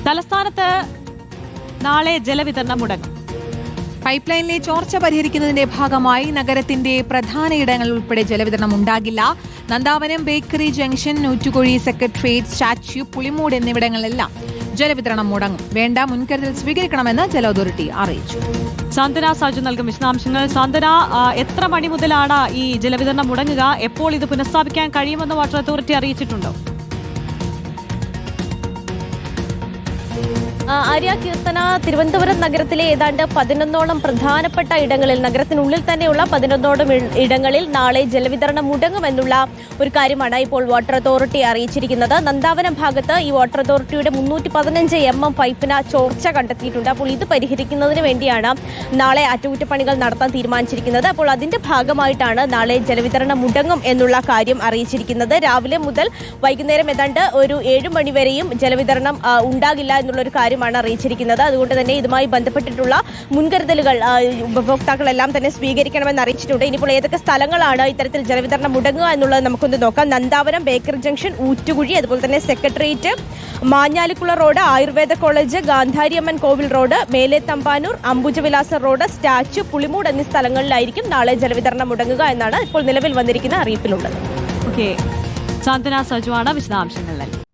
തലസ്ഥാനത്ത് നാളെ ജലവിതരണം മുടങ്ങും. പൈപ്പ് ലൈനിലെ ചോർച്ച പരിഹരിക്കുന്നതിന്റെ ഭാഗമായി നഗരത്തിന്റെ പ്രധാന ഇടങ്ങളിൽ ഉൾപ്പെടെ ജലവിതരണം ഉണ്ടാകില്ല. Nandavanam, bakery junction, Noottukuzhi, secretariat, statue, Pulimoodu എന്നിവിടങ്ങളിലെല്ലാം ജലവിതരണം മുടങ്ങും. വേണ്ട മുൻകരുതൽ സ്വീകരിക്കണമെന്ന് ജല അതോറിറ്റി അറിയിച്ചു. സാന്ത്വന സാജു നൽകും വിശദാംശങ്ങൾ. സാന്ത്വന, എത്ര മണി മുതലാണ് ഈ ജലവിതരണം മുടങ്ങുക? എപ്പോൾ ഇത് പുനഃസ്ഥാപിക്കാൻ കഴിയുമെന്ന് വാട്ടർ അതോറിറ്റി അറിയിച്ചിട്ടുണ്ടോ? ആര്യ, കീർത്തന, തിരുവനന്തപുരം നഗരത്തിലെ ഏതാണ്ട് 11ഓളം പ്രധാനപ്പെട്ട ഇടങ്ങളിൽ, നഗരത്തിനുള്ളിൽ തന്നെയുള്ള 11ഓളം ഇടങ്ങളിൽ നാളെ ജലവിതരണം മുടങ്ങുമെന്നുള്ള ഒരു കാര്യമാണ് ഇപ്പോൾ വാട്ടർ അതോറിറ്റി അറിയിച്ചിരിക്കുന്നത്. നന്ദാവനം ഭാഗത്ത് ഈ വാട്ടർ അതോറിറ്റിയുടെ 315 mm പൈപ്പിന് ചോർച്ച കണ്ടെത്തിയിട്ടുണ്ട്. അപ്പോൾ ഇത് പരിഹരിക്കുന്നതിന് വേണ്ടിയാണ് നാളെ അറ്റകുറ്റപ്പണികൾ നടത്താൻ തീരുമാനിച്ചിരിക്കുന്നത്. അപ്പോൾ അതിന്റെ ഭാഗമായിട്ടാണ് നാളെ ജലവിതരണം മുടങ്ങും എന്നുള്ള കാര്യം അറിയിച്ചിരിക്കുന്നത്. രാവിലെ മുതൽ വൈകുന്നേരം ഏതാണ്ട് ഒരു 7 മണി വരെയും ജലവിതരണം ഉണ്ടാകില്ല എന്നുള്ളൊരു കാര്യമാണ് അറിയിച്ചിരിക്കുന്നത്. അതുകൊണ്ട് തന്നെ ഇതുമായി ബന്ധപ്പെട്ടിട്ടുള്ള മുൻകരുതലുകൾ ഉപഭോക്താക്കളെല്ലാം തന്നെ സ്വീകരിക്കണമെന്ന് അറിയിച്ചിട്ടുണ്ട്. ഇനിയിപ്പോൾ ഏതൊക്കെ സ്ഥലങ്ങളാണ് ഇത്തരത്തിൽ ജലവിതരണം മുടങ്ങുക എന്നുള്ളത് നമുക്കൊന്ന് നോക്കാം. നന്ദാവനം, ബേക്കറി ജംഗ്ഷൻ, ഊറ്റുകുഴി, അതുപോലെ തന്നെ secretariat, Manjalikulam road, Ayurveda college, Gandhariamman Kovil road, Mele Thampanoor, Ambujavilasam road, statue, Pulimoodu എന്നീ സ്ഥലങ്ങളിലായിരിക്കും നാളെ ജലവിതരണം മുടങ്ങുക എന്നാണ് ഇപ്പോൾ നിലവിൽ വന്നിരിക്കുന്ന അറിയിപ്പിലുള്ളത്. സാന്ത്വന സാജുവാണ് വിശദാംശങ്ങൾ നൽകി.